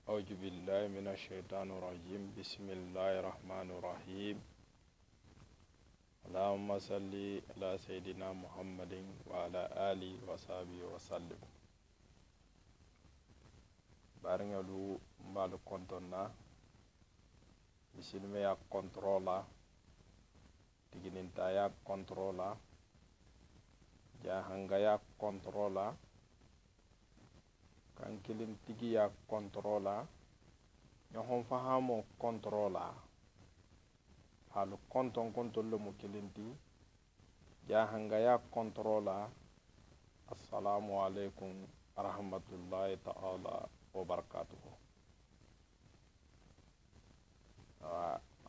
أعوذ بالله من الشيطان الرجيم بسم الله الرحمن الرحيم اللهم صل على سيدنا محمد وعلى آله وصحبه وسلم بارنغلو مبال كونتنا بسلمي يا كنترولا تجننتا يا كنترولا جاهنغا يا كنترولا kan kilin tigi ya controla ñohon fahamo controla halu konton kontollo mo kilinti jahanga ya controla assalamu alaikum rahmatullahi ta'ala wa barakatuh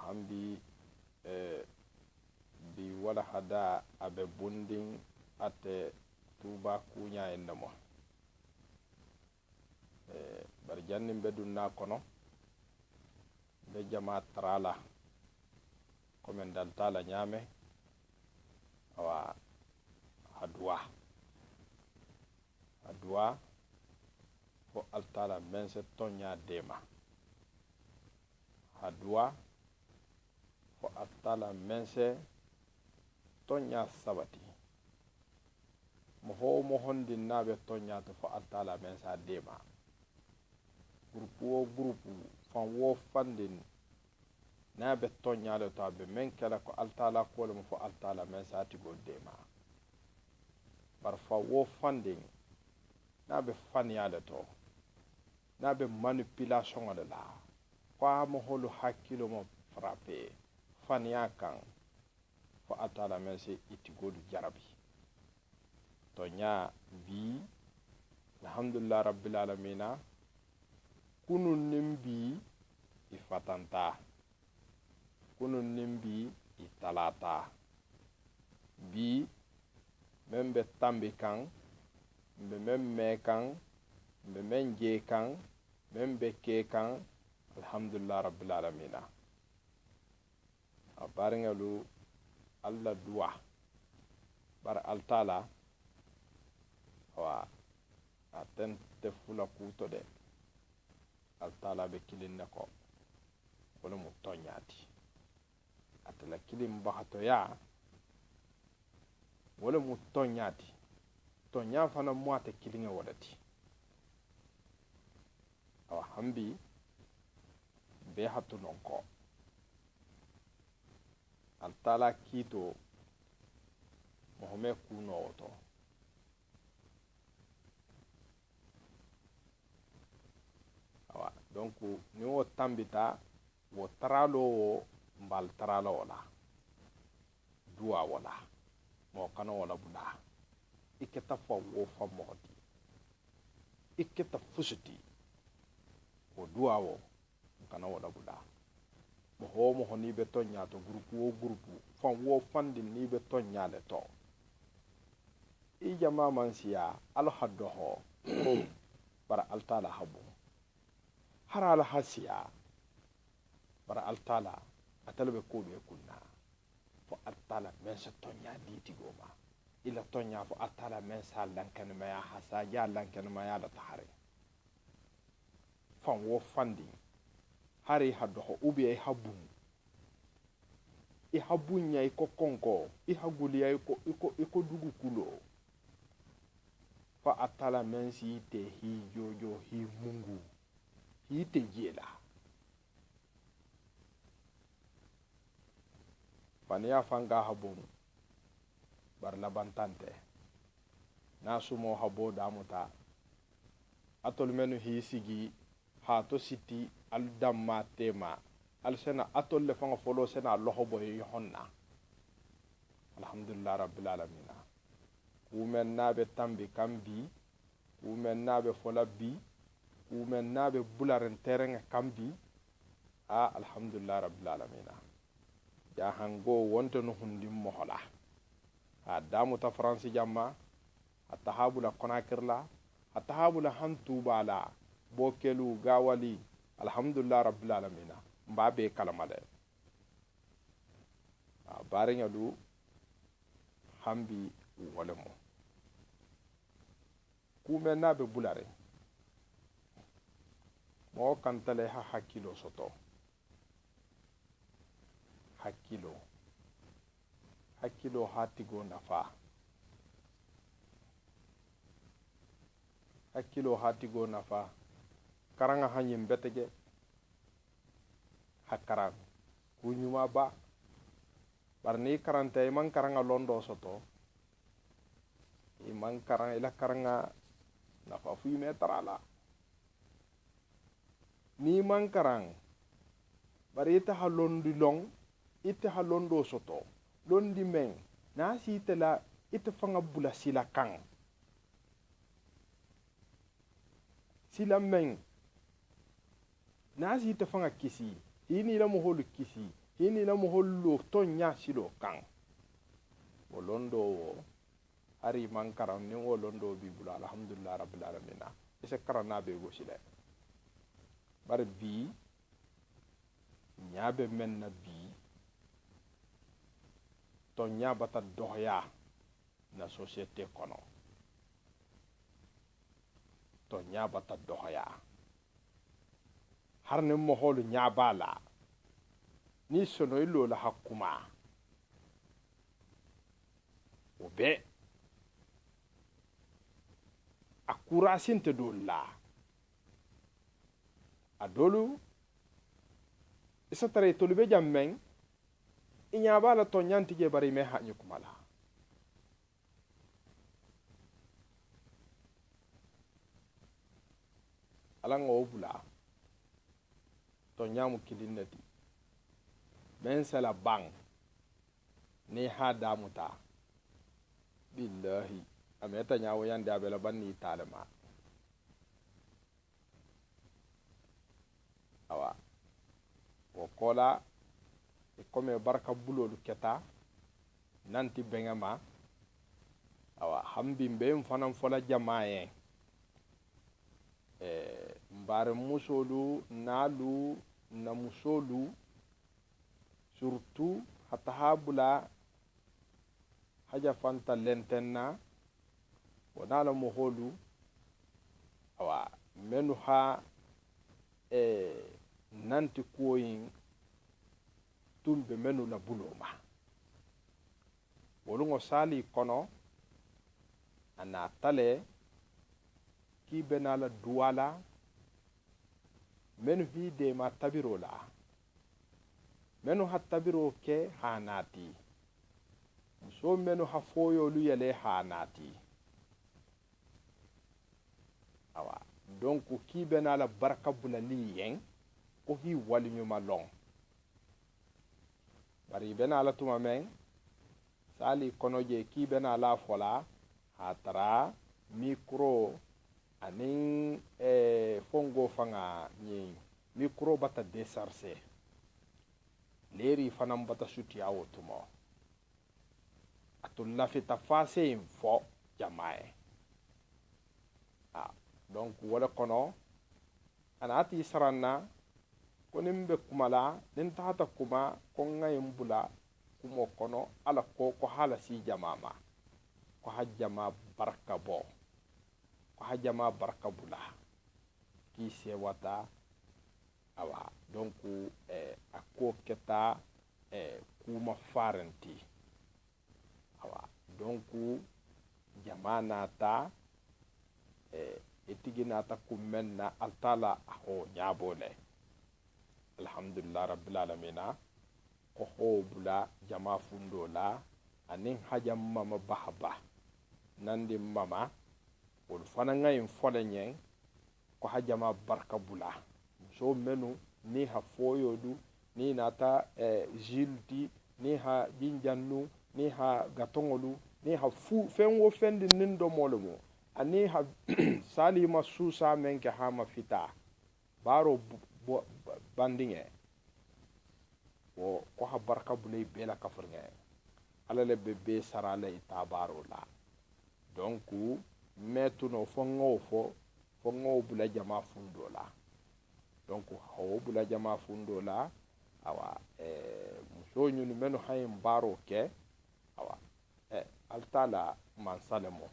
hambi bi wala hada abe bunding ate tuba kunya endamo bari janni bedunna kono be jama trala komen dal tala nyame awa adwa fo altala mense tonya dema adwa fo altala mense tonya sabati mo hondi nabe tonya to fo altala mensa dema grupu fan wo fandin na be tonya le to be men kala ko altala ko le mo fo altala men sati go dema bar fa wo fandin na be fanya le to na be manipulation de la kwa mo holu hakilo mo frappe fanya kan fo altala men se itigo du jarabi tonya bi alhamdulillah rabbil alamin kunun nimbi ifatanta kunun nimbi italata bi membe tambi kan memme kan memenge kan membe ke kan alhamdulillah rabbil alamin abaringalu alla duwa bar altala wa aten te fula kuto de altala be kilin nako wala mu tonyati atala kilin bahato ya wala mu tonyati tonya fana mu ate kilin wadati awa hambi be hatu nonko altala kito mohome kuno oto donc ni wo tambita wo taralo wo mbal taralo wala duwa wala mo kana wala bula iketa fa wo fa modi iketa fusuti wo duwa wo kana wala bula mo ni be tonya to grupu fa wo fandi ni be tonya le to i jama mansiya al haddo bara altala habu harala hasiya bara altala atalbe ko be kunna fo altala men se tonya diti goma ila tonya fo altala men sa lankan ma ya hasa ya lankan ma ya da tahare fan wo fandi hari haddo ubi ay habun i habunya iko konko i haguli ay iko dugu kulo fa altala men si te hi jojo hi mungu yite jela faniya fanga habon bar labantante nasumo habo damuta atol menu hisigi ha to siti al damma tema al sena atol le fanga folo sena loho boy honna alhamdulillah rabbil alamin kumen nabe tambi kambi kumen nabe fola bi umen nabe bularen tereng kambi alhamdulillah rabbil alamin ya hango wonto no hundim mohola damu ta france jamma atahabula konakirla atahabula hantu bala bokelu gawali alhamdulillah rabbil alamin mbabe kalamale barenya du hambi wolemo kumen nabe bulare mo kantale ha hakkilo soto hakkilo ha tigo nafa karanga hanyim betege hakaran kunyuma ba barni karanta iman karanga londo soto iman karanga ila karanga nafa fu me tarala ni man karang bari ita halondi long ita halondo soto londi men na si tela ita fanga bula sila kang sila men na si ita fanga kisi hini la moholu kisi hini la moholu tonya silo kang wolondo hari man karang ni wolondo bi bula alhamdulillah rabbil alamin isa karana be go sile bar bi ñaabe men na bi to ñaabata doxya na société kono to ñaabata doxya har ne mo holu ñaabala ni sono ilo la hakuma o be akura sinte dolla adolu isa tare tolu be jammen inya bala to nyanti je bari me hanyu kumala alango obula to nyamu kilinnati ben sala bang ni hada muta billahi ameta nyawo yande abela banni talama awa o kola e comme barka bulolu keta nanti bengama awa hambi mbem fanan fola jamaaye mbare musolu nalu na musolu surtout hata habula haja fanta lentenna wonala moholu awa menu ha nanti kuoyin tumbe menu la buloma wolungo sali kono ana tale ki benala duwala menu hide ma tabiro la menu ha tabiro ke hanati so menu ha foyo lu yele hanati awa donc ki benala barka bulali yen ko hi walinyo malong bari benala tuma men sali kono je ki benala fola hatara micro anin fongo fanga ni micro bata desarse leri fanam bata suti awotumo atul lafita fase info jamae donc wala kono anati saranna konimbe kumala nin tata kuma ko ngayim bula kumo kono ala ko hala si jamama ko hajjama barka bo ko hajjama barka bula ki se wata awa donc akko keta kuma farenti awa donc jamana ta etigina ta kumenna altala ho nyabole alhamdulillah rabbil alamin ko ho bula jama fundo la anin hajam mama bahaba nandi mama wol fana ngay folenyen ko hajama barka bula so menu ni ha foyodu ni nata jilti ni ha jinjannu ni ha gatongolu ni ha fu fenwo fendi nindo molomo ani ha salima susa menke hama fita baro bandinge ko ha barka bulay bela kafrnge ala le bebe sarala itabaro la donc metuno fongo bula jama fundo la donc hawo bula jama fundo la awa muso nyunu menu hayim baro ke awa altala mansalemo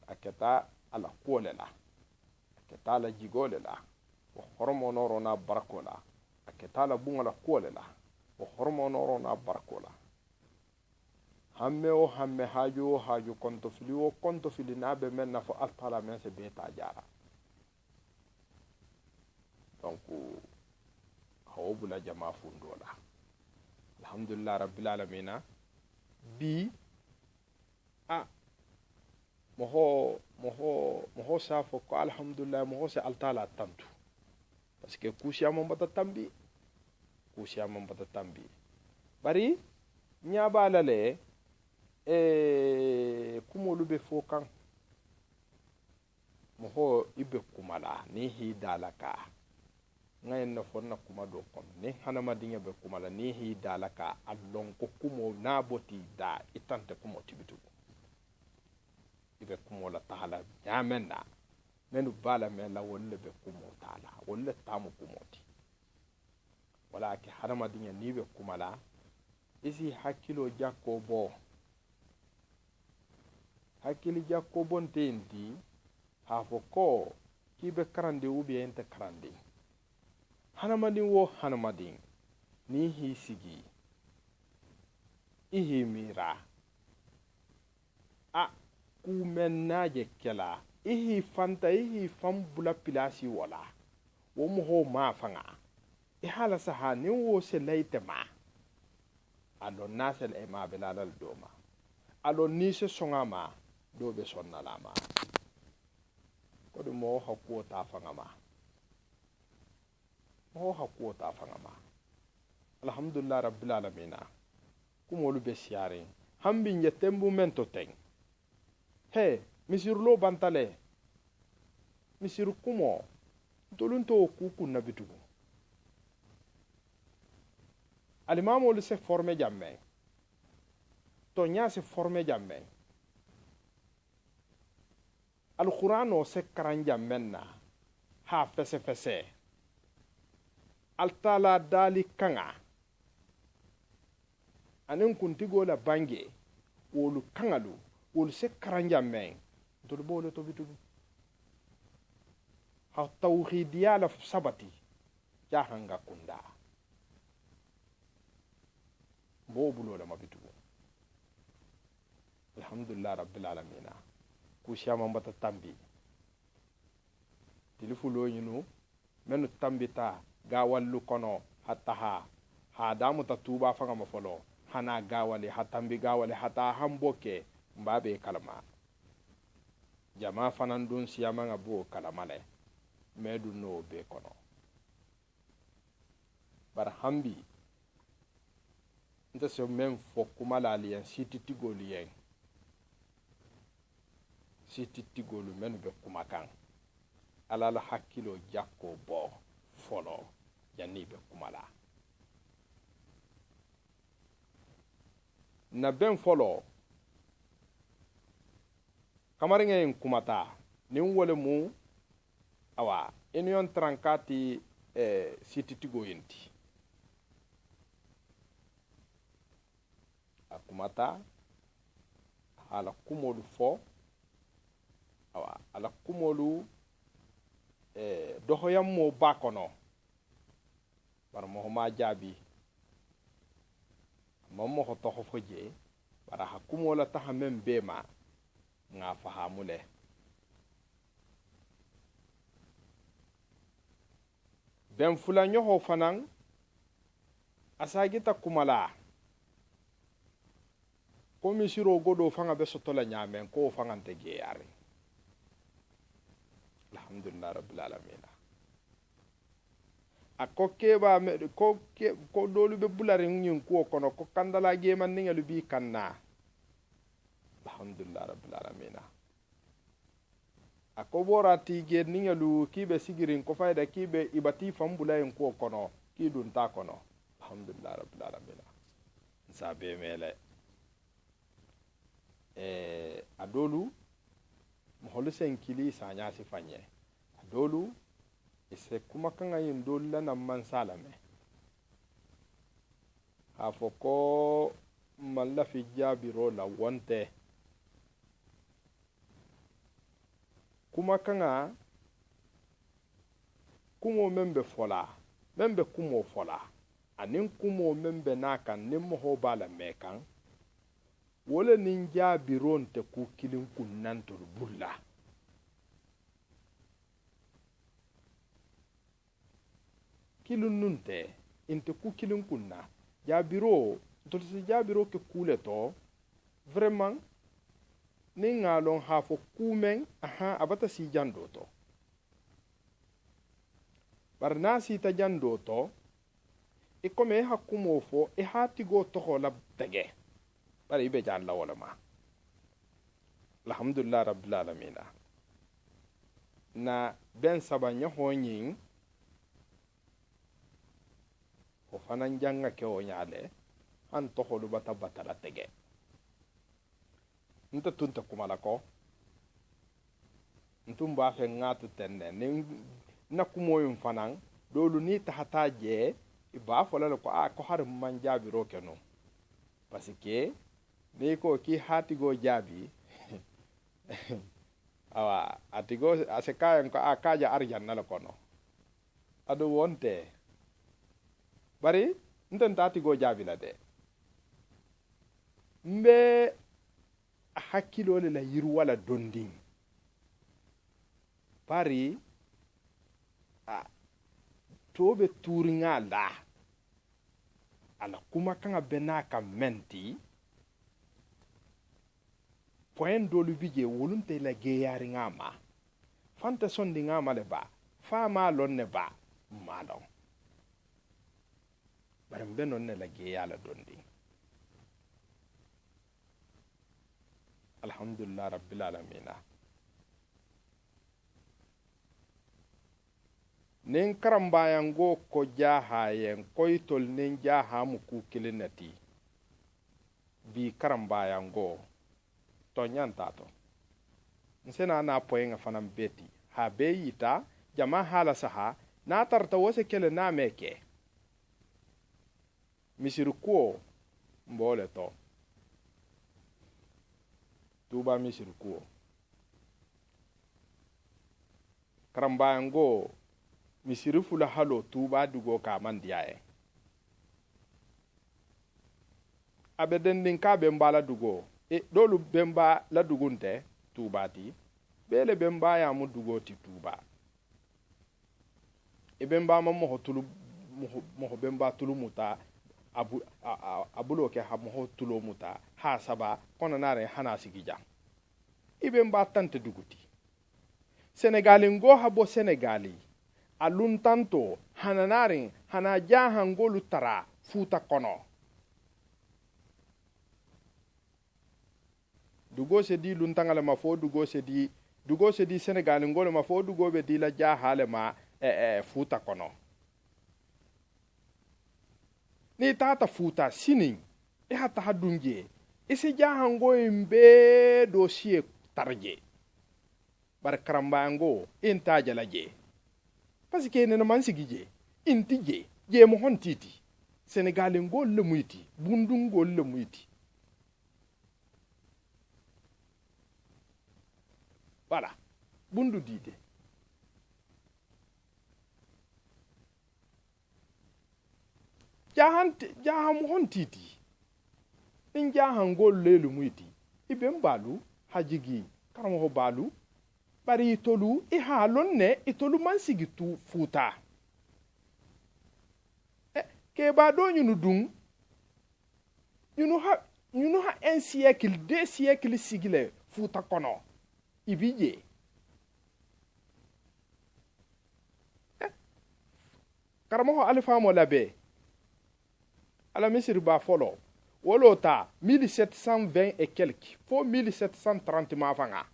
aketa ala kole la aketa ala jigole la wo horomo noro na barakola aketala bungala kolela wo horomo noro na barakola hamme o hamme haju o haju konto fili na be men na fo altala men se beta jara donc hawbula jama fundola alhamdulillah rabbil alamin bi moho safo ko alhamdulillah moho se altala tantu parce que kusiya mo bata tambi bari nyaba lale kumolu be fo kan moho ibe kumala ni hidalaka ngayen na fonna kuma do kon ni hanama dinga be kumala ni hidalaka allon ko kumo naboti da itante kumo tibitu ibe kumo la taala nyamenna menu bala mela wolle be kumo taala wolle tamu kumoti wala ke hanama dinga ni be kumala isi hakilo jakko bonte ndi hafo ko kibe karande ubi ente karande hanamadin ni hi sigi ihi mira kumennaje kela ihi fambula pilasi wala wo moho ma fanga ihala saha ni wo se leite ma alo nasel e ma belalal doma alo ni se songa ma do be sonna lama ko de mo hakko ta fanga ma alhamdulillah rabbil alamin kumolu be siare hambi nyetembu mento teng he misirlo bantale misir kumo dolunto kuku nabitugo alimamo le se former jamme to nya se former jamme alqur'ano se karan jammenna ha fese altala dali kanga anen kuntigo la bange wolu kangalu wolu se karan jamme dol bolo to bitugo ha tawhidiya la sabati jahanga kunda bobulo la mabitugo alhamdulillah rabbil alamin ku shama mbata tambi tilifulo yinu menu tambita gawallu kono hatta ha damu ta tuba fanga mafolo hana gawale hatambi gawale hata hamboke mbabe kalama jama fanan dun siyama nga bo kalamale medu no be kono bar hambi nta so men fo kumala liyan siti tigolu menu be kumakan alala hakkilo jakko bo folo janni be kumala na ben folo kamaringa en kumata nin wole mu awa union trankati siti tigo yenti akumata ala kumolu fo awa ala kumolu dohoyam mo bakono bar mo ma jabi mo ko to foje bara hakumola ta men bema nga fahamule ben fula nyoho fanan asagita kumala ko misiro godo fanga be sotola nyamen ko fangante ge yare alhamdulillah rabbil alamin akoke ba ko dolu be bulare nyin ko kono ko kandala ge man ngelu bi kanna alhamdulillah rabbil alamin akoborati ge ngelu kibe sigirin ko fayda kibe ibati fambula en ko kono ki dun ta kono alhamdulillah rabbil alamin sabe mele adolu moholu senkili sanya sifanye adolu ise kuma kanga yin dolla na mansalame hafoko malla fi jabiro la wonte kuma kanga kumo membe fola membe kumo fola anin kumo membe nakan nimmo ho bala mekan wala nin jaabiron te ku kilin kunnantor bulla kilun nunte inte ku kilin kunna jaabiro to se jaabiro ke kule to vraiment ni ngalon ha fo kumen abata si jando to barna si ta jando to e comme hakumo fo e hatigo to hola tege bari be jalla wala ma alhamdulillah rabbil alamin na ben sabanya honyin o fanan janga ke o nyaale an to holu bata batala tege nta tunta kumala ko ntum ba fe ngatu tenne ni na kumoyum fanan dolu ni tahata je iba fola ko ko har man jaabiro keno parce que ni ko ki hatigo jaabi awa atigo asekayan ko akaja arjanna la kono adu wonte bari nten tatigo jaabi la de mbe hakkilo le la yiru wala dondin bari tobe turinga la ala kuma kanga benaka menti point dolu bije wolunte la geyari ngama fanta sondi ngama le ba fa ma lonne ba malon baram benon ne la geyala dondi alhamdulillah rabbil alamin nin karambayango ko jahayen koytol nin jahamu ku kilinati bi karambayango to nyanta to nsena na poyenga fanam beti ha beyita jama hala saha na tarta wose kele na meke misirkuo mbole to tuba misirkuo karambayango misirifu la halo tuba dugo ka mandiaye abeden din ka bemba la dugo dolu bemba la dugunte tuba ti bele bemba ya mu dugo ti tuba bemba ma mo tulu mo bemba tulu muta abulo ke ha mo tulu muta ha saba kono nare hana sigija bemba tante duguti senegali ngo habo senegali alun tanto hananarin hana jahan golu tara futa kono dugo se di luntangale ma fo dugo se di senegal ngolo ma fo dugo be di la jahale ma futa kono ni tata futa sinin hata hadunje isi jahan go imbe dossier tarje bar karambango inta jalaje parce que nena man sigi inti je mo hon titi senegal ngol le muyti bundu ngol le muyti voilà bundu dide jaham hon titi in jahan ngol le muyti ibem balu hajigi karamo ho balu bari itolu halon ne itolu man sigi tu futa ke ba do nyunu dun nyunu ha un siècle 2 siècles sigile futa kono ibije karamo alifa mo labe ala misir ba folo wolota 1720 et quelques fo 1730 ma fanga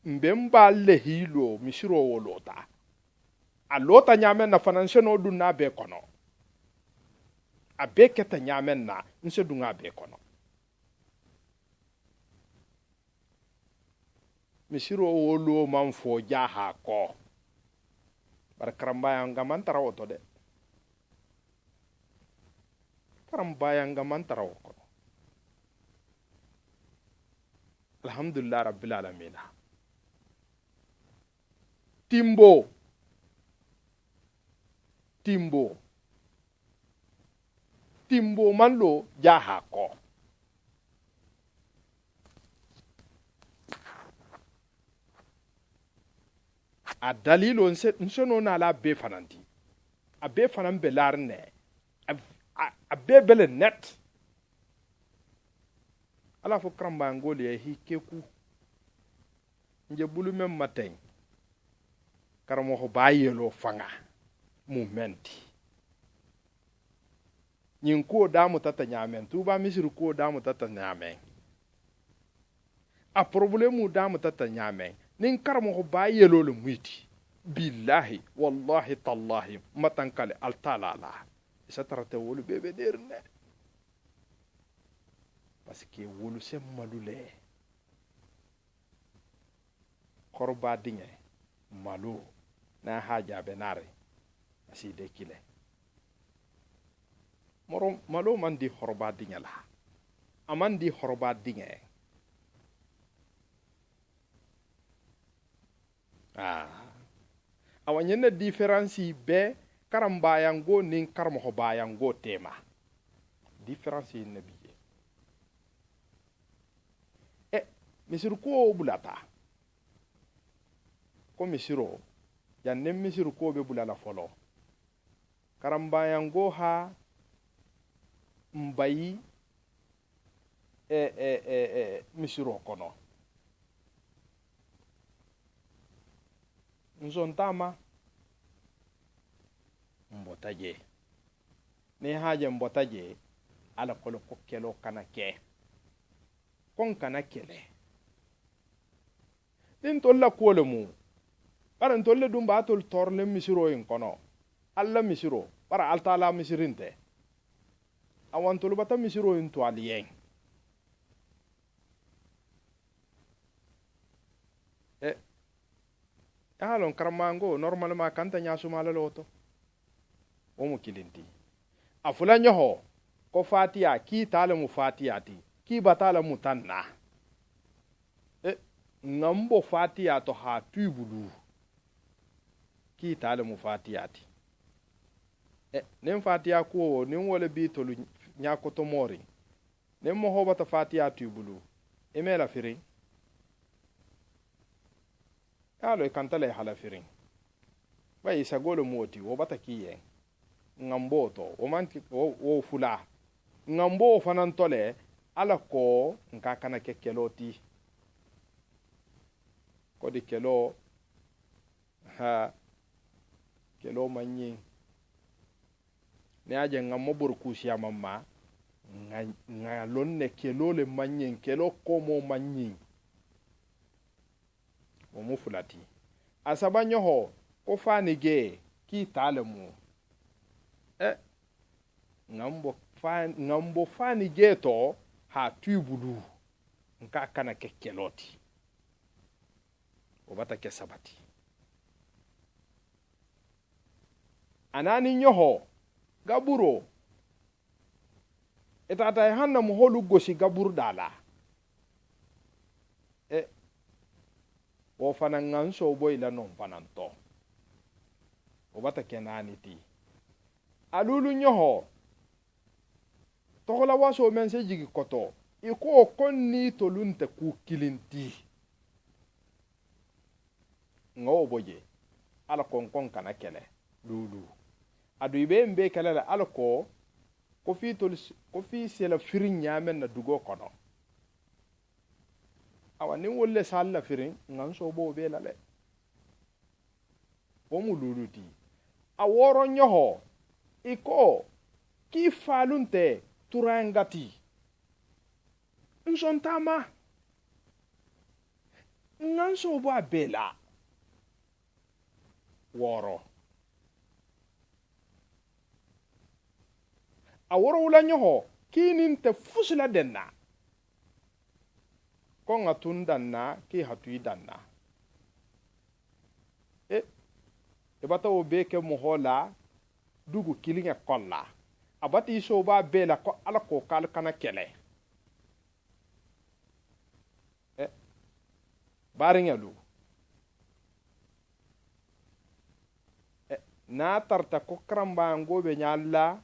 mbemba le hilo misiro wolota a lota nyamen na financial no dun na be kono a be keta nyamen na nse dunga be kono misiro wolo man fo jaha ko bar karambaya ngaman tarawo to de karambaya ngaman tarawo ko alhamdulillah rabbil alamin timbo man lo jaha ko a dalilo nsono na la be fananti a be fanan be larne a be bele net ala fo kramba ngole hikeku nje bulu mem matin karamo ho bayelo fanga momenti nyin ko damu tata nyamen tuba misir ko damu tata nyamen a problemu damu tata nyamen nin karamo ho bayelo le muiti billahi wallahi tallahi matan kale altalala satarate wolu bebe derne parce que wolu se malule korba dinge malu na haja benare asi de kile moro malo man di horba dinge la aman di horba dinge awanyene différence be karamba yango nin karmo hoba yango tema différence ne biye misir ko bulata ko misiro yanne misir ko be bulala folo karamba yango ha mbayi misiro kono nzontama mbotaje ne haje mbotaje ala kolo kokelo kana ke kon kana kele din tolla kole mu paran tolle dum batol torle misiro en kono alla misiro para altala misirinte awan tolu bata misiro en to alien halon karamango normalement kanta nyasuma la loto o mu kilinti afula nyoho ko fatiya ki tala mu fatiyati ki batala mu tanna ngambo fatiya to ha tubulu ki tala mu fatiyati nen fatiya ko nen wala bi tolu nyako to mori nen mo hobata fatiya tubulu emela firin alo kantale hala firin bai sagolo moti wo bata kiye ngambo to o manti o fula ngambo fanan tole ala ko nka kana ke keloti ko di kelo kelo manyi ne aje ngammo burkusi ya mamma ngalonne kelo le manyi kelo komo manyi o mu fulati asaba nyoho ko fani ge ki talemu ngambo fani ge to ha tubulu nka kana ke keloti o bata ke sabati anani nyoho gaburo etata hanna mu holu gosi gabur dala o fana nganso boy la non fananto o bata kenani ti alulu nyoho tokola waso men se jigi koto iko konni to lunte ku kilinti ngo boje ala kon kana kele lulu adu ibe mbe kele la ala ko fi se la firin nyamen na dugo kono awa ni wolle salla firin ngan so bo be lale o mu luluti a woro nyoho iko ki falunte turangati nsontama ngan so bo abela woro a woro wula nyoho kinin te fusula denna ko nga tun danna ki hatui danna bata o be ke mohola dugu kilinga kolla abati so ba bela ko ala ko kal kana kele baringalu na tarta ko karambaango be nyalla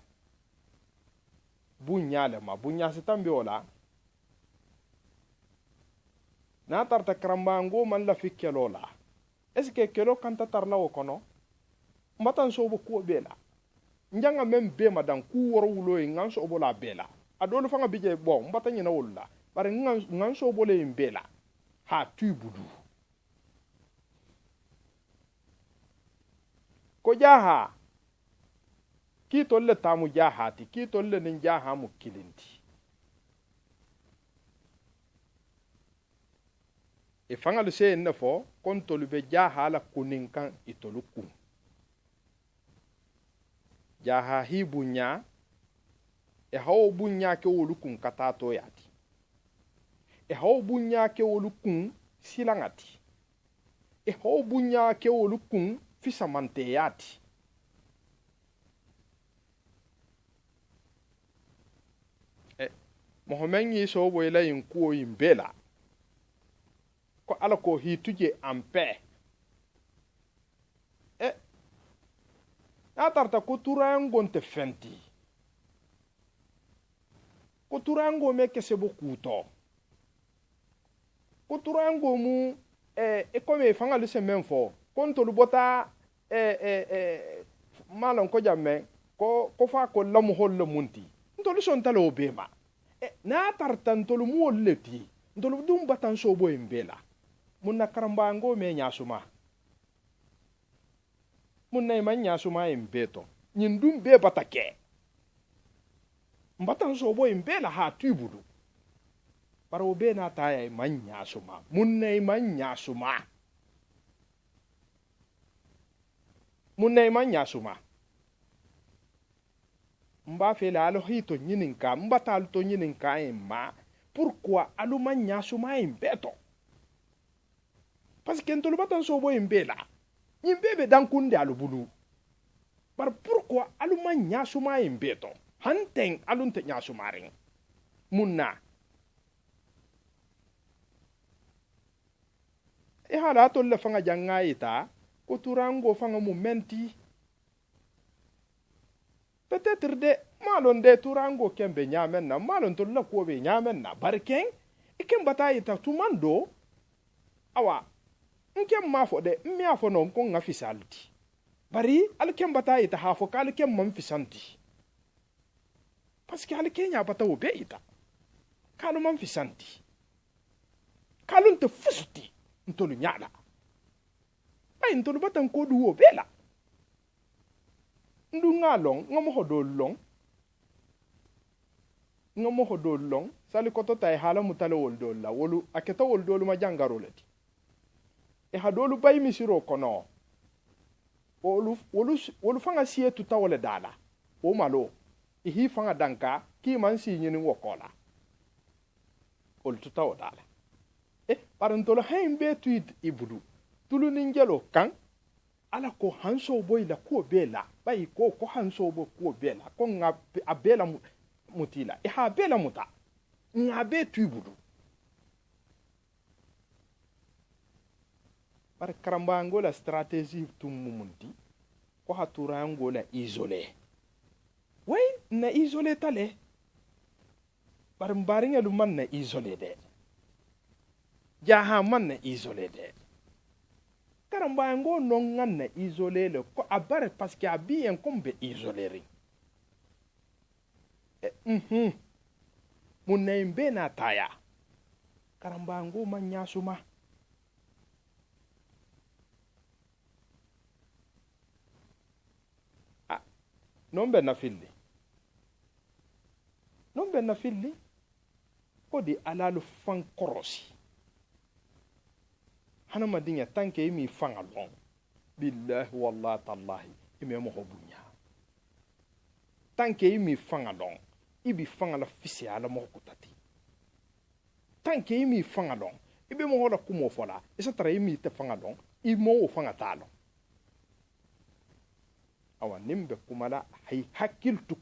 bunyale ma bunya sitambe wala na tarta karambaango man la fikkelola est-ce que kelo kanta tarla wo kono mbatan so bo ko bela njanga mem be madan ku woro wulo ngan so bo la bela adolu fanga bije bo mbatan nyina wulla bare ngan so bo le bela ha tubudu ko jaha ki tolle tamu jahati ki tolle nin jaha mu kilinti e fangal se en fo kon tolu be jaha la kunin kan itolu ku jaha hibunya e hawo bunya ke wolu kun katato yati e hawo bunya ke wolu kun silangati e hawo bunya ke wolu kun fisamante yati mohamen yi so boyla yin kuo yin bela ko ala ko hituje ampe na tarta ko turango nte fenti ko turango me kese bokuto ko turango mu ko me fanga le se menfo konto lu bota malon ko jamme ko fa ko lamu holle munti ntolu son talo bema na tarta ntolu mu wolleti ntolu dum batan so bo embela munna karambango me nyasuma munna man nyasuma embeto nyin dum be batake mbatan so bo embela ha tubudu paro be na taya man nyasuma munna man nyasuma munna man nyasuma mba fela alo hito nyininka mba talto nyininka emma pourquoi alo man nyasuma embeto parce que ntolu batan so bo embela imbebe dan kunde alu bulu bar pourquoi alu man nyasuma embeto hanten alun te nyasuma ring munna e hala to le fanga janga ita ko turango fanga momenti peut-être de malon de turango kembe nyamen na malon to la ko be nyamen na barken e kem bata ita tumando awa nkem mafo de mi afo no ko nga fisalti bari al kem bata ita hafo kal kem man fisanti parce que al kenya bata wo be ita kalu man fisanti kalun te fusti ntolu nyala ay ntolu batan ko du wo bela ndu ngalong ngamo hodolong sali koto tay hala mutalo woldolla wolu aketa woldolu ma jangarolati e hadolu bay misiro kono wolu fanga siye tuta wala dala o malo e hi fanga danka ki man si nyini wokola ol tuta wala parantolo haimbe tuit ibudu tulu ninjelo kan ala ko hanso boy la ko bela bay ko hanso bo ko bela ko nga abela mutila e ha bela muta nga be tuibudu par karamba ngola stratégie tum mumunti ko hatura ngola isolé way na isolé tale par mbaringa lu man na isolé de jaha man na isolé de karamba ngo no ngan na isolé le ko abare parce que abi en kombe isolé ri mun na imbe na taya karamba ngo man nyasuma non ben na filli ko di alalu fan korosi hana madinya tanke imi fanga long billahi wallahi tallahi imi mo hobunya tanke imi fanga long ibi fanga la fisi ala mo kutati tanke imi fanga long ibi mo hola kumo fola isa tara imi te fanga long imo fanga talo awa nimbe kumala hay hakiltu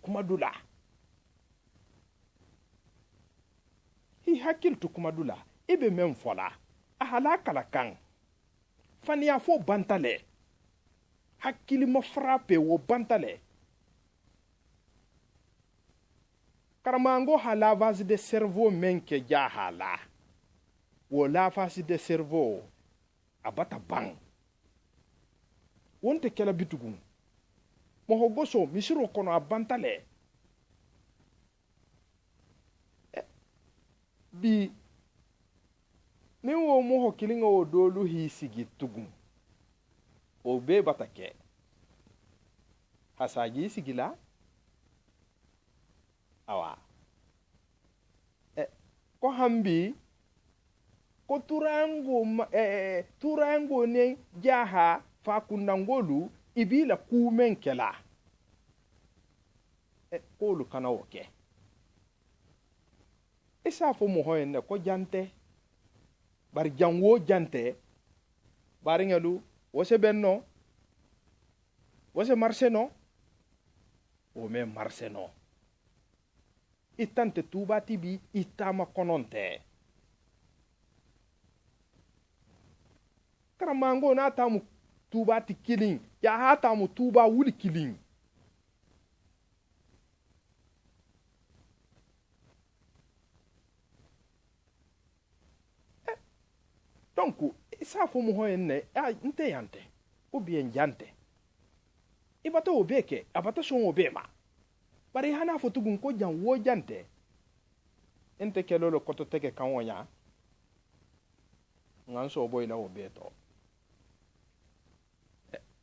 kumadula ibe men fola ahala kala kan fania fo bantale hakkili ma frappe wo bantale karamango ha lavage de cerveau menke jahala wo lavage de cerveau abata bang wonte kela bitugun mo goso misiro kono abantale bi ni wo mo kilinga o dolu hisigi tugun o be batake hasaji sigila awa ko hambi ko turango ne jaha fa kunangolu ibila kumen kela kolu kana woke isa fo mo hoyenne ko jante bar janwo jante bar ngelu wose benno wose marseno o me marseno itante tuba tibi itama kononte karamango na tamu tuba ti killing ya hata mu tuba wuli killing donc isa fo mo hoyenne nte yante ou bien jante ibata obeke abata son obema bari hana fo tugun ko jan wo jante ente kelolo koto teke kanwonya ngan so boy la obeto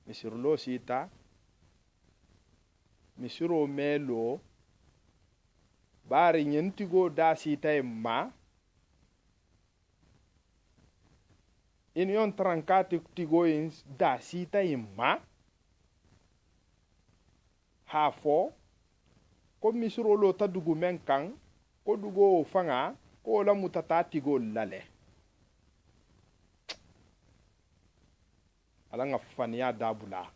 misirlo sita misiro melo bari nyentigo da sita ma in yon trankati tigoyin da sita ma hafo ko misiro lo ta dugu men kan ko dugo fanga ko la mutata tigo lale ala nga faniya dabula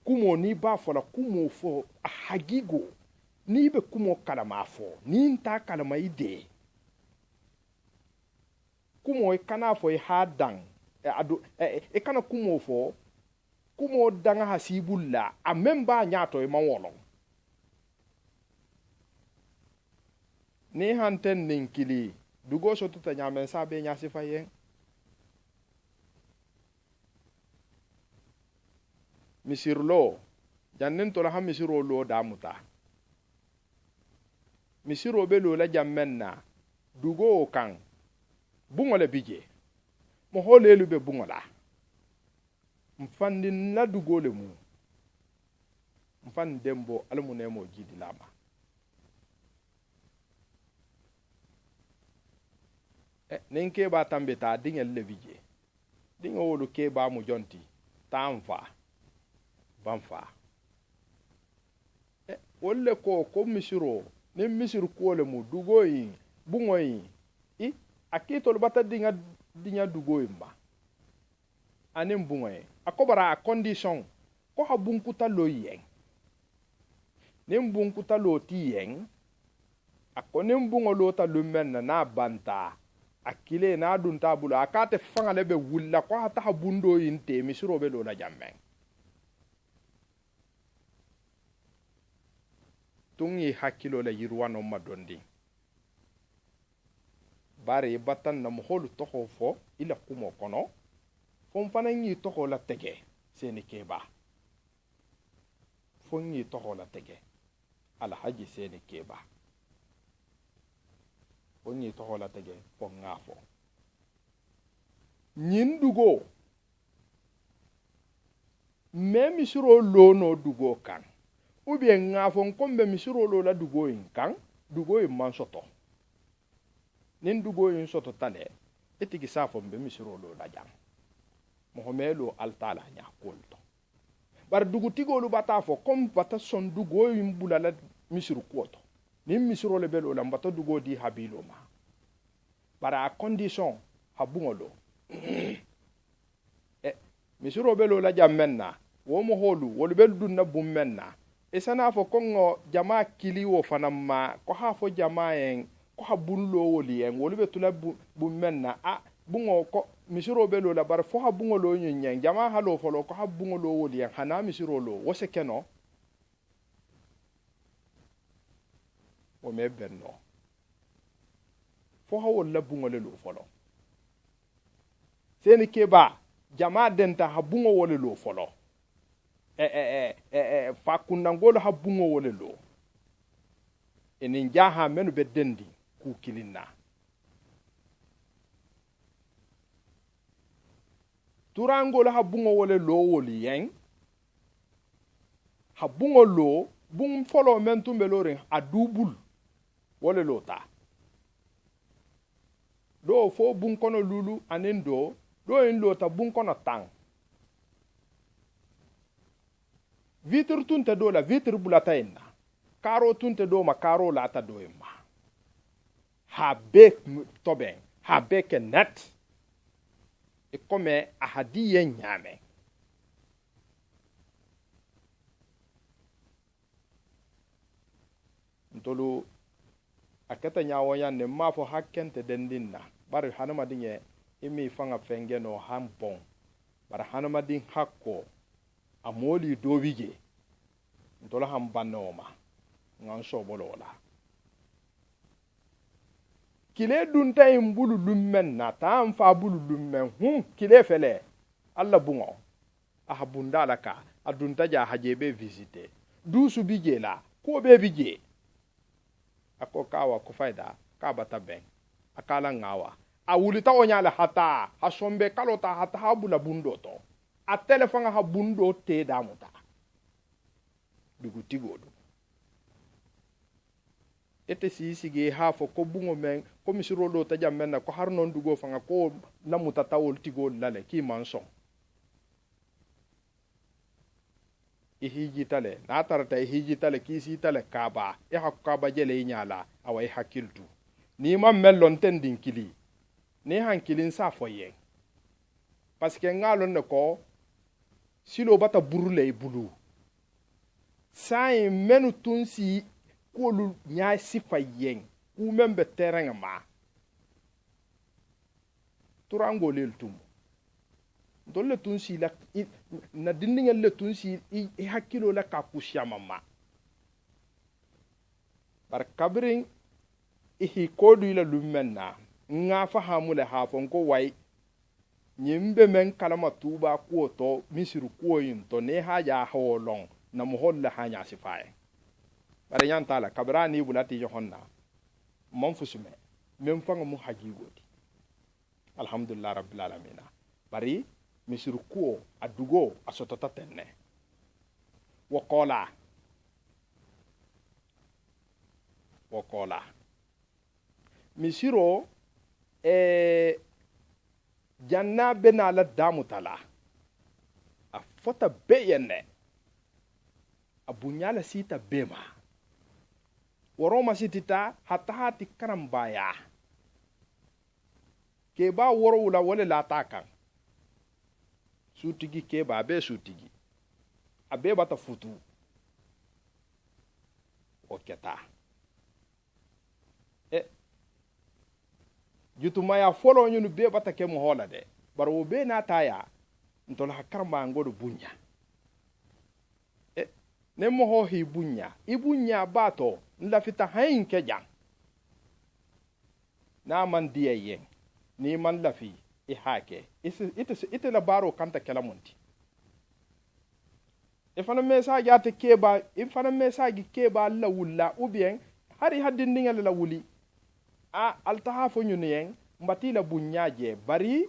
kumo ni ba fola kumo fo a hagigo ni be kumo kalama fo ni nta kalama ide kumo kana fo hadan kana kumo fo kumo danga hasibulla a memba nyato e mawolo ni hanten ninkili dugo so tuta nyamen sabe nyasi fayen misirlo jannen to la ha misiro lo damuta misiro be lo la jammenna dugo kan bungole bije mo holelu be bungola mfandi na dugole mu mfan dembo almune mo jidi lama ninke ba tambeta dingel levije dingo wolu ke ba mu jonti tamfa banfa wolle ko misiro ne misir ko le mu dugoyi bungoyi akito bata dinga dugoyi ma anim bungoyi akobara a condition ko ha bunkuta lo yen nim bunkuta lo ti yen akonim bungo lo ta lumen na banta akile na dun tabula akate fanga lebe wulla ko ha ta bundo yinte misiro be lo la jamen tungi hakilo la yirwano madondi bare batan na moholu toho fo ila kumo kono fon fanangi toho la tege seni keba fongi toho la tege ala haji seni keba fongi toho la tege fon ngafo nyindugo memi suro lono dugo kan ou bien ngafo kombe misiro lo la dugo yin kan dugo yin man soto nin dugo yin soto tale etigi safo be misiro lo la jam mohomelo altala nya kolto bar dugu tigo lu bata fo kom bata son dugo yin bulala misiru koto nin misiro le belo la mbata dugo di habilo ma bara a condition habungolo misiro belo la jam menna wo mo holu wolu bel dunna bum menna esana fo kongo jama kili wo fanamma ko ha fo jama en ko ha bunlo woli en wolu be tula bu menna a bungo ko misiro be lo la bar fo ha bungo lo nyen jama ha lo folo ko ha bungo lo woli yan hana misiro lo wose keno o me benno fo ha wala bungo le lo folo seni keba jama denta ha bungo wole lo folo fa kunangolo ha bungo wole lo enin jaha menu be dendi ku kilinna turangolo ha bungo wole lo woli yen ha bungo lo bung folo men tumbe lore a dubul wole lo ta do fo bung kono lulu anen do en lo ta bung kono tang vitre tunte do la vitre bulata enna karo tunte do ma karo la ta do ma ha be toben ha be ke net e come a hadiye nyame ntolu akata nyawo yanne mafo hakkente dendinna bari hanama dinye imi fanga fenge no hampon bar hanama din hakko amoli dobije ntolu hambanoma ngan sobolola kile dunta imbulu lummen na tam fa bulu lummen kile fele alla bungo ahabunda laka adunta ja hajebe visiter dusu bije la ko be bije ako kawa ko faida ka bata ben akala ngawa awulita onyala hata hasombe kalota hata habula bundo to a telefona ha bundo te damuta bigutigodo ete sige ha fo ko bungo men ko misiro do ta jamen na ko har non dugo fanga ko namuta tawol tigo lale ki manson ihijitale na tarata ihijitale kisi tale kaba e hakaba jele nyala awai hakiltu ni ma mellon tendin kili ni hankilin sa foye parce que ngalon ne ko silo bata burule bulu sai menu tunsi kolu nya sifayen ku membe terrain ma turango lel tum dolle tunsi la na dindingal le tunsi i hakilo la ka kushama ma bar kabrin ihi kodu la lumenna nga fahamu le hafon ko wai nyimbe men kalama tuba ko to misiru ko yin to ne haja hawolon na muholla hanya sifaye bare yan tala kabrani bulati johonna mon fusume men fanga mu haji godi alhamdulillah rabbil alamin bari misiru ko adugo asotota tenne wakola misiro janna bena la damutala a fota beyenne abunyala sita bema woroma sitita hatta hati karambaya ke ba woro wula wole la takan sutigi ke ba be sutigi abe bata futu oketa jutuma ya folo nyunu be bata ke mo hola de baro be na taya ntola karma ngodo bunya ne mo ho hi bunya ibunya bato nla fita hayin ke jang na man diye ni man lafi i hake ite la baro kanta kala monti ifana message ate keba ifana message keba la wulla ou bien hari haddin dingal la wuli a altaha fo nyunu yen mbati la bunyaaje bari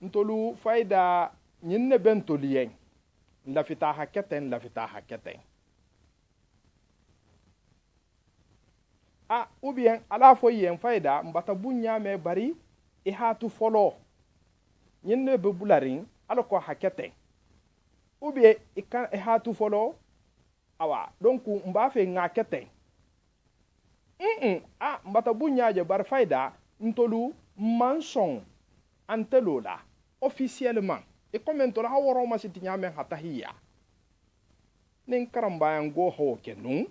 ntolu faida nyinne bentoli yen la fita haketen a ou bien ala fo yen faida mbata bunya me bari e hatu folo nyinne be bularin ala ko haketen ou bien ikan e hatu folo awa donc mba fe ngaketen mbata bunyaaje bar faida ntolu manson antelola officiellement e comme ntola ha woro ma siti nyame hatahiya nin karamba ngo ho kenu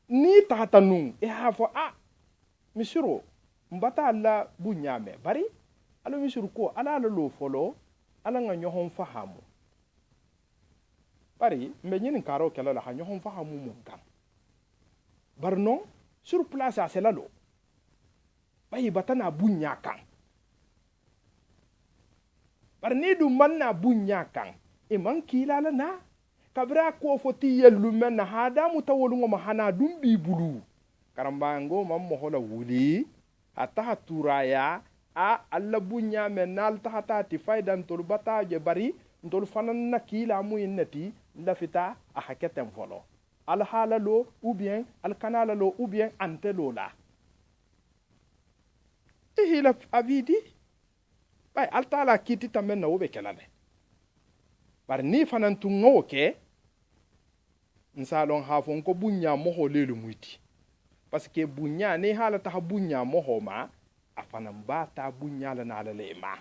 ni tata nun e ha fo misiro mbata alla bunyame bari alo misiro ko ala lo folo ala nga nyohon fahamu bari mbe nyinin karo kala la nyohon fahamu mun kam barno sur place a selalo bayi batana bunya kan bar ni du manna bunya kan e man kilala na kabra ko foti yellu men na hada mutawolu ngo mahana dum bi bulu karambango mam mo hola wuli hatta turaya a alla bunya men nal tahata ti faydan tul bata je bari ndol fanan na kila mu innati lafita a haketem folo al halalo ou bien al kanalalo ou bien antelola hila avidi bay altala kiti tamen na obe kelale bar ni fanan tungo ke nsalon hafon ko bunya moho lelu muiti parce que bunya ne halata ha bunya moho ma afanan bata bunya la na le ma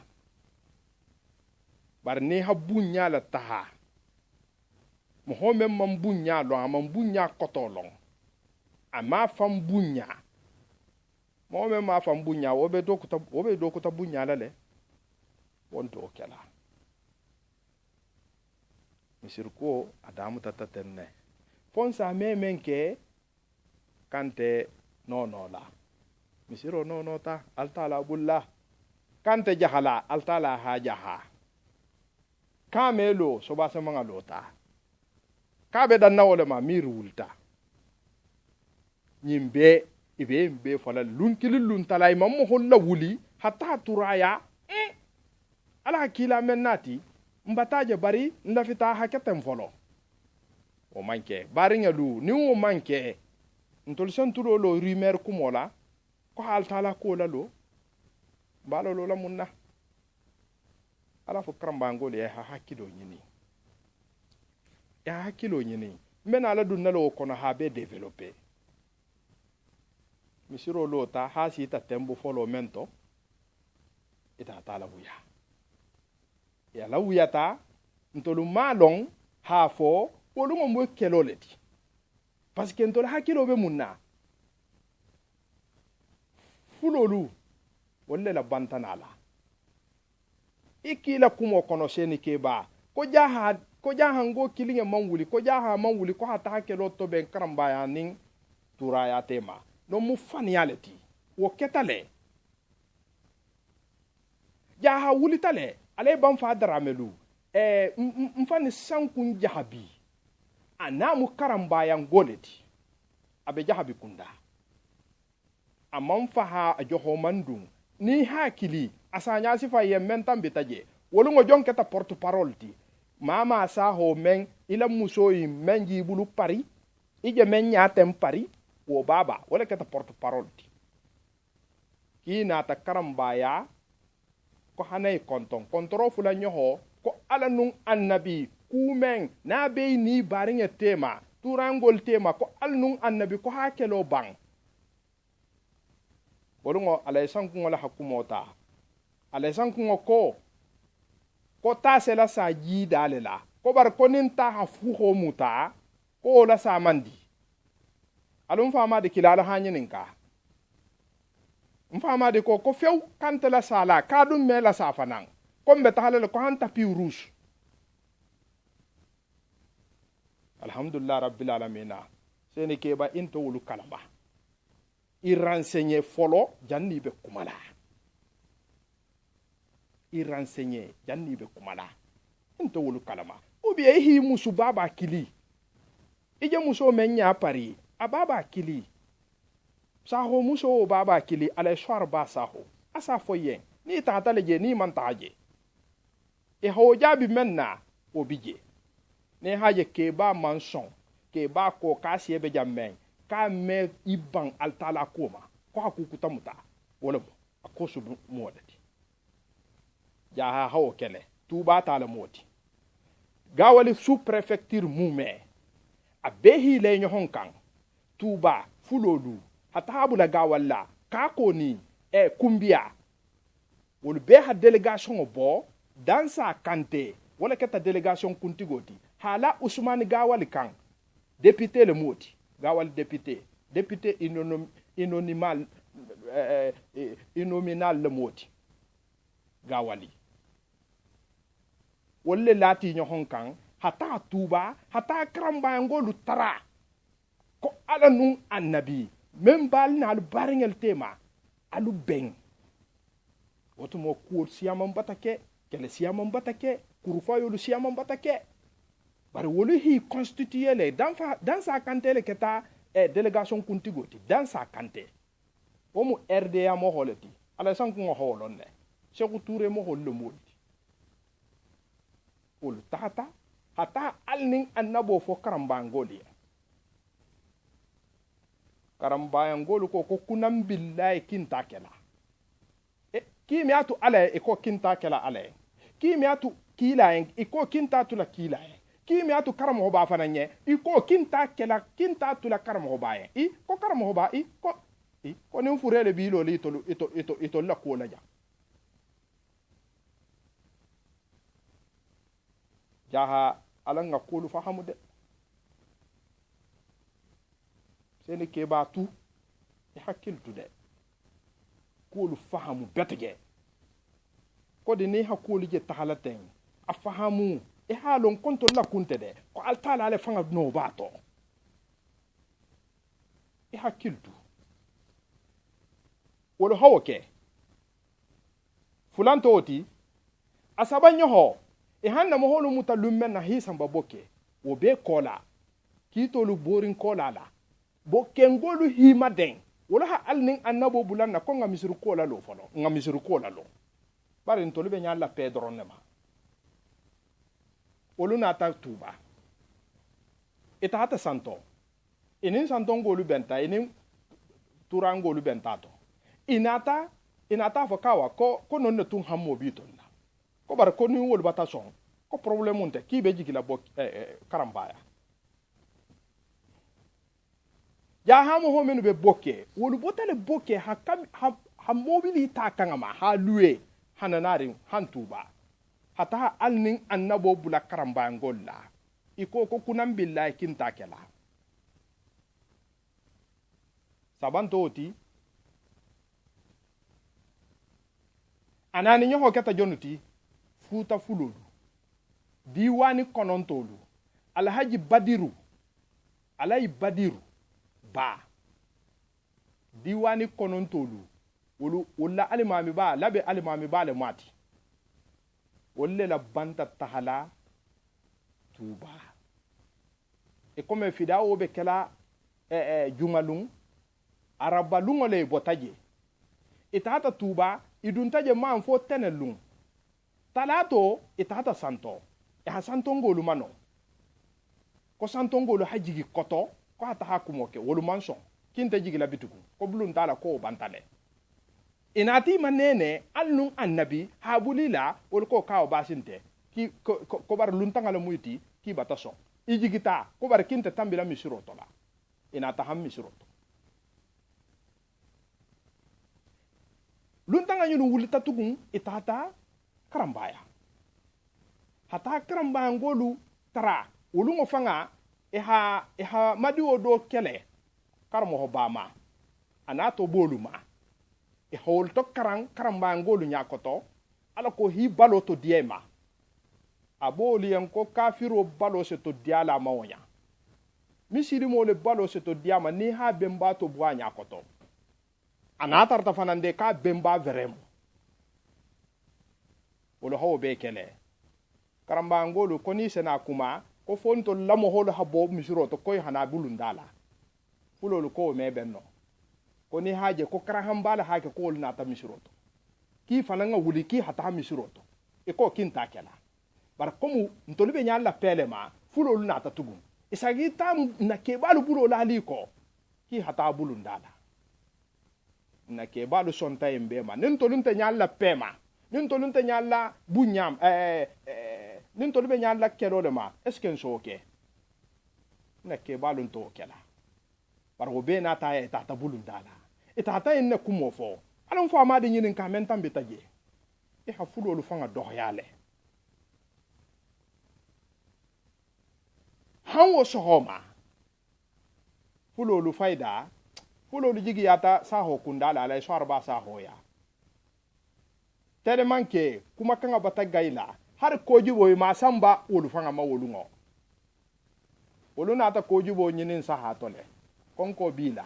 bar ni ha bunya la taha moho mem man bunya lo am bunya kotolong ama fam bunya mo me ma fam bunya wobe dokuta bunya lale wonto kala misir ko adamu tatatenne fonsa memenke kante no la misiro no ta altala bulla kante jahala altala hajaha kamelo so ba sama ngalota kabe dan nawole ma mirulta nyimbe ibe mbe fala lunkili luntalay mammo holla wuli hatta turaya ala kila mennati mbataje bari ndafita haketem folo o manke bari ngalu ni o manke ntol santulo lo rumeur kumola ko haltala ko lalo balo lo la munna ala fo krambango le ha hakilo nyini ya hakilo nyini mena ala dunnalo ko na habe développer misiro lota ha sita tembo folo mento ita tala wuya ya la wuya ta ntolu malong ha fo wolu mo keloleti parce que ntolu hakilo be munna fulolu wolle la bantanala ikila kumo kono seni keba ko jaha ngo kilinge manwuli ko jaha manwuli ko hata hakelo to ben karamba ya ning turaya tema no mu faniyaleti wo ketale jaha wulitale ale ban fa daramelu mfani sankun jahabi anamu karamba ya ngoleti abe jahabi kunda amman faha ajoho mandum ni hakili asanya sifa yemen tambitaje wolungo jonketa porte parole ti mama sa ho men ila muso yi menji bulu pari ije men nyatem pari wo baba wala keta porte parole ti kina ta karambaya ko hanay konton kontro fula nyoho ko ala nun annabi kumen na be ni baringe tema turangol tema ko al nun annabi ko hakelo bang bolungo alaysan kungola hakumota alaysan kungo ko ta sela sa jida lela ko bar konin ta hafu ho muta ko la sa mandi alum fama de kilala hanyininka mfama de ko few kante la sala kadum me la safanan ko mbeta halale ko hanta pi rouge alhamdulillah rabbil alamin seni ke ba into wulu kalamba i renseigner folo janni be kumala i renseigner janni be kumala into wulu kalama ubi hi musu baba kili ije muso menya pari ababa kili saho muso baba kili ala swar ba saho asa foyen ni tata leje ni man taje e ho jabi menna obije ne haje ke ba manson ke ba ko kasi be jamen ka me iban altala koma ko hakukuta muta wala akosu modati ya ha hawo kele tuba tala moti gawali sous préfecture mume abehi le nyohon kan tuba fulolu hatabu la gawalla kakoni kumbia wol be ha delegation bo dansa kante wala keta delegation kuntigoti hala Ousmane Gawali kan député le moti Gawali député inonimal inominal le moti gawali wolle lati nyohon kan hata tuba hata karamba ngolu tara ko ala nun annabi men bal na al baringel tema alu ben woto mo kuol siyamam batake kele siyamam batake kurufa yolu siyamam batake bari wolu hi constitué le dans sa kantele keta délégation kuntigoti dans sa kante o mu RDA mo holeti ala sanku ngo holon ne Sékou Touré mo hol le modi wolu tata hata alning annabo fo karambangoli karambangolu ko kunam billahi kinta kela kimi atu ala ko kinta kela ala kimi atu kila ko kinta tu la kila kimi atu karamo ba fananye ko kinta kela kinta tu la karamo ba ko karamo ba ko ni furele bilo li ito la ko la ja jaha alanga kolu fahamu de seni ke ba tu hakiltu de kolu fahamu betege ko de ne hakoli je tahalaten a fahamu halon konto la kunte de ko altala ale fanga no bato hakiltu wolo hawoke fulanto oti asabanyo ho hanna mo holu mutalumme na hisan baboke wo be kola kitolu borin kola la bo kengolu hima den wala ha alnin annabo bulanna ko ngamisuru kola lo fono ngamisuru kola lo bari ntolu be nyalla pedro nema oluna ta tuba eta hata santo inin santo ngolu benta inin turangolu bentato inata fo kawa ko non ne tun hammo bitonna ko bar ko ni wol bata son ko problème unte ki be jigila bo karambaya ya hamo ho menu be bokke wolu botale bokke ha mobili ta kangama ha luwe hananari hantuba hata alnin annabo bula karambaya ngolla iko ko kunam billahi kinta kela sabantoti anani nyoho kata jonuti futa fulolu diwani konontolu alhaji badiru alai badiru ba diwani konontolu wolu wala alimami ba labe alimami ba le mati wolle la banta tahala tuba e comme fida o be kala jumalung arabalung ole botaje itata tuba iduntaje man fo tenelung talato itata santo ha santo ngolu mano ko santo ngolu hajigi koto ko hata hakumoke wolu manson kinte jigi labituku ko bulun tala ko bantale inati manene alnun annabi habulila wol ko kaw basinte ki ko bar luntangala muyti ki bataso ijigita ko bar kinte tambila misiroto la inata ham misiroto luntanga nyulu wulita tugun itata karambaya hata karambaya ngolu tara wulungo fanga eha madiwo do kele karmo hobama anato boluma hol to karambaya ngolu nyakoto ala ko hi balo to diema aboli yanko kafiro balo se to diala mawonya misiri mo le balo se to diama ni ha bemba to bwa nyakoto anatar ta fanande ka bemba veremo wolo hawo be kele karamba ngolu koni sena kuma ko fonto lamo holo habo misiro to koy hana bulundala fulolu ko me benno koni haje ko karahambala hake ko na ta misiro to ki fananga wuli ki hata misiro to e ko kinta kela bar komu ntolube nyalla pelema fulolu na ta tugun isagi tam na kebalu bulo lali ko ki hata bulundala na kebalu sonta embema nin tolunte nyalla pema nin tolunte nyalla bunyam nin tolube nyalla kelole ma est-ce que nsoke na kebalu nto kela bar go be na ta e ta bulundala e ta ta en kumo fo alon fo ma de nyinin ka men tambe taje e ha fulolu fanga do yale hanwo sohoma fulolu faida fulo jigi yata saho kundala alai swarba saho ya tere manke kuma kanga bata gaila har koji boy ma samba wolu fanga ma wolu ngo wolu nata koji bo nyinin saha tole konko bila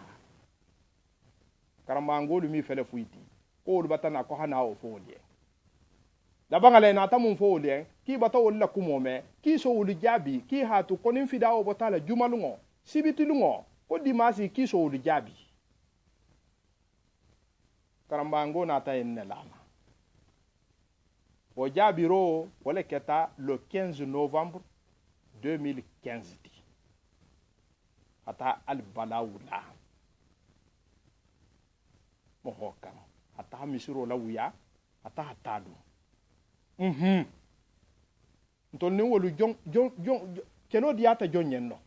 karamba ngolu mi fele fuiti ko wolu bata na ko hana o folie da bangale na ta mun folie ki bata wolu kumo me ki so wolu jabi ki hatu konin fida o bata la jumalungo sibitilungo ko dimasi ki so wolu jabi karamba ngo na ta enne lama o jabiro wala keta le 15 novembre 2015 ata al balawula mo kan ata misiro la wuya ata hatadu ntol ni wolu jon keno diata jon nyenno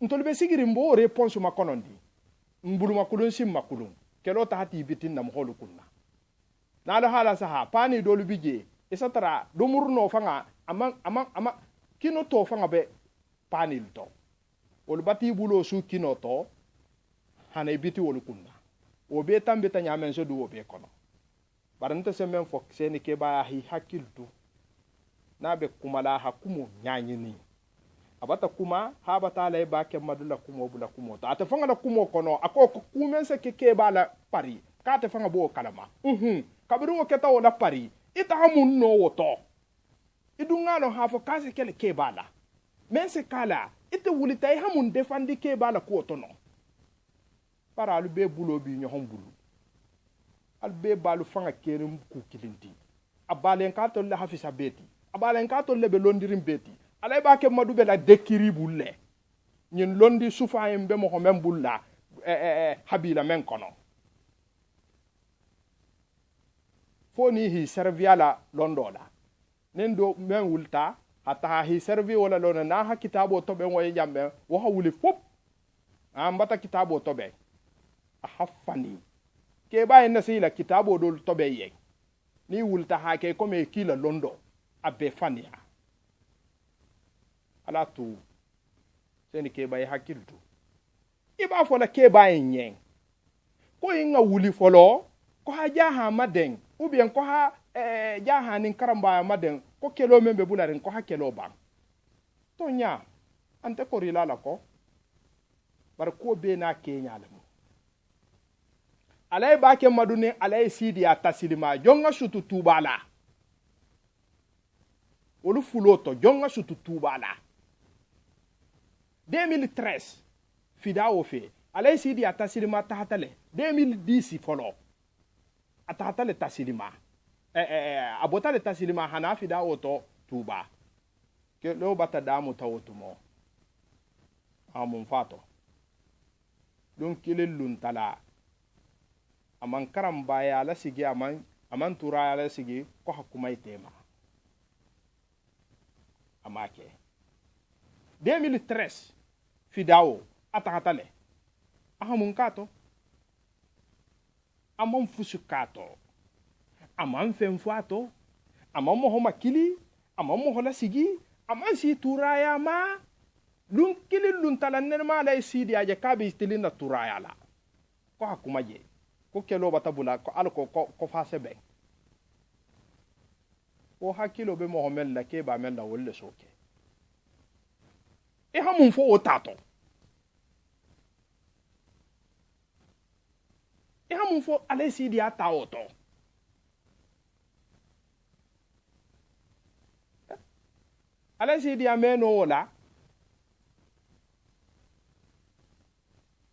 ntol be sigiri mbo réponse ma konondi mbulu makulun sim makulun kelo ta hati bitin na mo holu kunna na la hala saha pani dolu bije isatara domurno fanga ama kino to fanga be pani to wol bati bulo su kino to hana biti wol kunna o be tambe ta nyamen so du o be kono baranta semen fok seni ke ba hi hakiltu na be kumala hakumo nyanyini abata kuma ha bata lay ba ke madula kumo bula kumo ta ta fanga la kumo kono akoko kumense ke ba la pari ka ta fanga bo kalama kabiru keta wala pari ita hamun no woto idungalo hafo kasi kele kebala mense kala ite wulita hamun defandi kebala ko tono para albe bulo bi nyohon bulu albe balu fanga kerim ku kilinti abalen ka to le hafisa beti abalen ka to le be londirim beti alay ba ke madube la dekiri bulle nyin londi sufa embe mo men bulla habila men kono foni hi serviala londola nendo men wulta hata hi servi wala lona na ha kitabo to be ngoy jambe wo ha wuli fop ambata kitabo to be a hafani ke bayin na sila kitabo dol to be ye ni wulta ha ke comme kila londo abe fania ala tu seni ke bay hakiltu iba fola ke bayin yen ko inga wuli folo ko ha jaha maden ou bien ko ha jaha nin karamba maden ko kelo membe bularin ko ha kelo ba to nya ante ko rilala ko bar ko be na kenya lamu alay ba ke madune alay sidi ya tasilima jonga sutu tubala wolu fuloto jonga sutu tubala 2013 fidao fe alay sidi ya tasilima tahatale 2010 folo atata le tasilima abota le tasilima hana fida oto tuba ke lo bata damu tawtumo amun fato don kile luntala aman karamba ya la sigi aman tura ya la sigi ko hakuma itema amake 2013 fidao atata le amun kato amon fusukato aman fenfuato aman moho makili aman moho la sigi aman si turaya ma lun kili lun talanne ma la sidi aje kabi stilin na turaya la ko hakuma je ko kelo batabula ko alko ko fase be o hakilo be moho mel la ke ba mel la wolle soke e hamun fo o tato mun fo ale sidi ata oto ale sidi ameno wala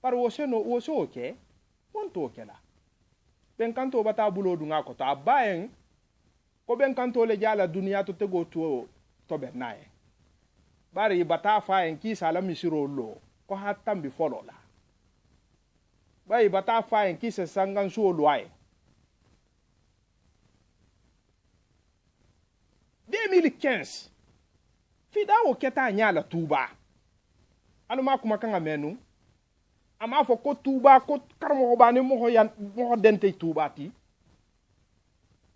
par wo so oke won to kela ben kanto bata bulo dunga ko ta bayen ko ben kanto le jala duniya to tego to be naye bari bata fa en ki sala misiro lo ko hatambi folo la bay bata fa en ki se sangan so loye 2015 fida o keta nyala tuba aluma kuma kanga menu ama fo ko tuba ko karmo ba ni mo dente tuba ti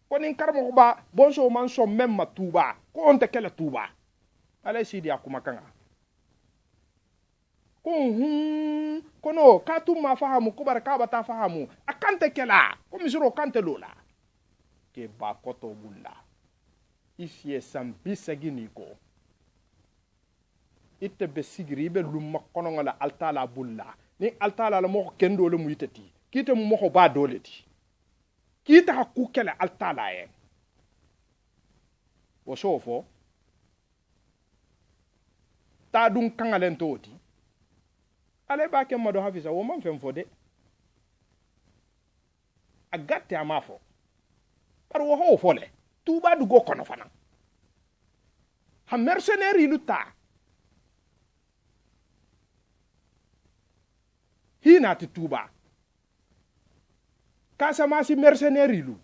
ko nin karmo ba bonso man so memma tuba ko on te kala tuba ala sidi akuma kanga ko kono ka tu ma fahamu ko bar ka bata fahamu akante kela ko misiro kante lola ke ba koto bulla isie sambi sagini ko itte be sigiri be lumma kono ngala altala bulla ni altala la mo kendo le mu yitati kite mu mo ba dole ti kita ku kele altala ye wo sofo ta dun kangalen toti ale ba ke mado hafisa wo man fen fode agatte amafo par wo ho fole tuba du go kono fana ha mercenaire luta hina ti tuba kasa masi mercenaire lu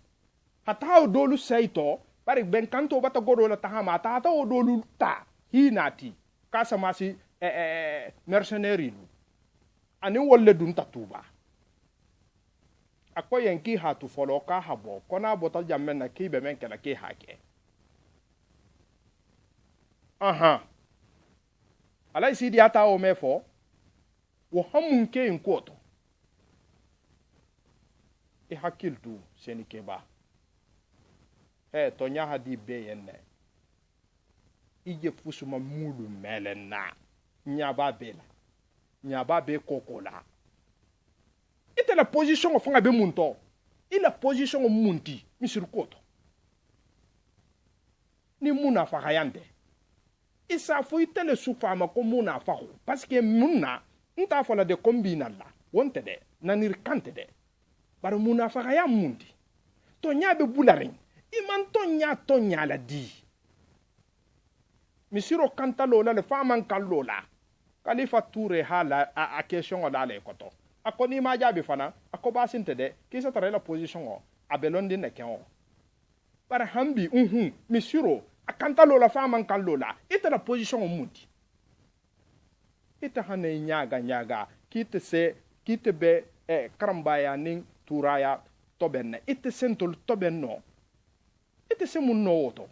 hata dolu saito par ben kanto bata godo la tahama ta dolu ta hina ti kasa masi mercenaire lu ani wolle dun tatuba ako yanki hatu folo ka habo kona botal jamen na kibe men kala ki hake alai sidi ata o mefo wo hamun ke in koto e hakiltu seni keba to nya hadi be yenne ije fusuma mulu melena nya ba bela nyaba be kokola ite la position of ngabe munto ila position munti misir koto ni muna fa hayande isa fu itele sufa ma ko muna fa ho parce que munna nta fa la de combina la wonte de nanir kante de bar muna fa hayam munti to nyabe bularin iman to nya la di misiro kanta lola le faman kallola Khalifa Touré hala a question la le koto akoni ma jabi fana akoba sinte de kisa tare la position o abelondi ne ken o para hambi misiro akanta lola fama kan lola ita la position o mundi ita hane nyaga kite be karambaya nin turaya tobenne ita sentol tobenno ita se mun no woto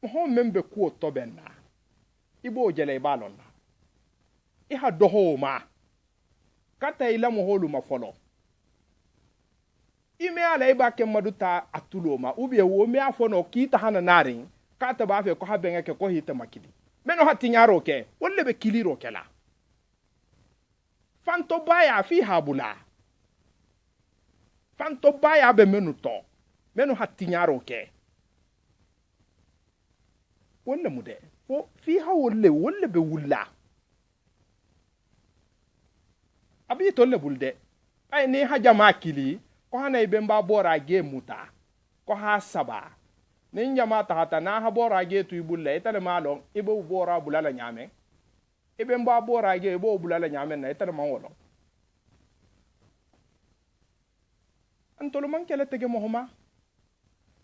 mo membe ku tobenna ibo jele balon iha doho ma kata ila moholu ma folo ime ala iba ke maduta atulo ma ubi wo me afono kita hana narin kata ba fe ko habenge ke ko hita makidi meno hatinyaro ke wolle be kiliro kela fanto baya fi habula fanto baya be menuto meno hatinyaro ke wolle mude fo fi ha wolle be wulla abi tolle bulde ay ni ha jama kili ko hana ibe mba bora ge muta ko ha saba ni jama ta hata na ha bora ge tu bulle itale malo ibe bora bulala nyame ibe mba bora ge ibe bulala nyame na itale mawolo antolo man kele tege mohoma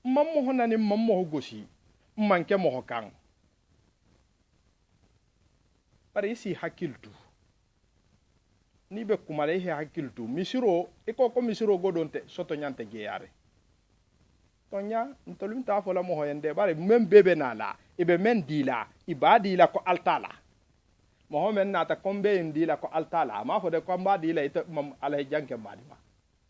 mammo honani mammo gosi manke mo kan pare isi hakiltu ni be kumale he hakiltu misiro ko misiro godonte soto nyante geyare tonya ntolum ta fola mo hoyende bare mem bebe nala ibe men dila ibadi la ko altala mo men nata kombe ndila ko altala ma fo de komba dila ite mam alay janke madima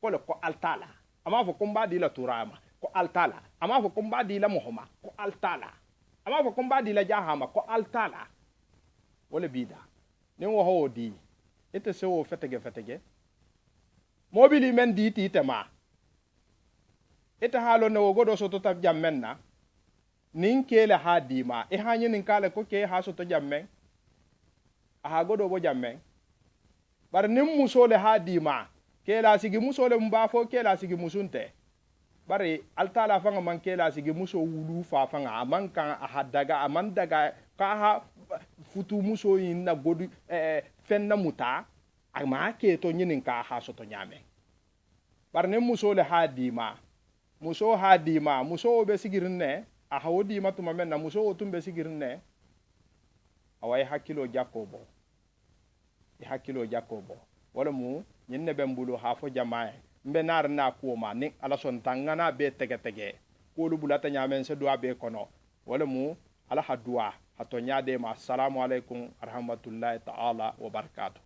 ko le ko altala ama fo komba dila turama ko altala ama fo komba dila mohoma ko altala ama fo komba dila jahama ko altala wala bida ni wo hodi ite se wo fetege mobili men di ti tema ite halo ne wo godo soto tab jammenna nin kele hadima e hanyi nin kale ko ke ha soto jammen aha godo bo jammen bar nin musole hadima kela sigi musole mbafo kela sigi musunte bari altala fanga man kela sigi muso wulu fa fanga amanka ahadaga amandaga ka ha futu muso yin na godu fenna muta ama ke to nyinin ka ha soto nyame bar ne muso le hadima muso be sigirne a hawdi matuma men na muso tumbe sigirne awai hakilo jakobo wala mu nyinne bembulu ha fo jamae mbe nar na kuoma ni ala son tangana be tege ko lu bulata nyamen se doa be kono wala mu ala hadua ato ñaadema assalamu aleykum wa rahmatullahi taala wa barakatuh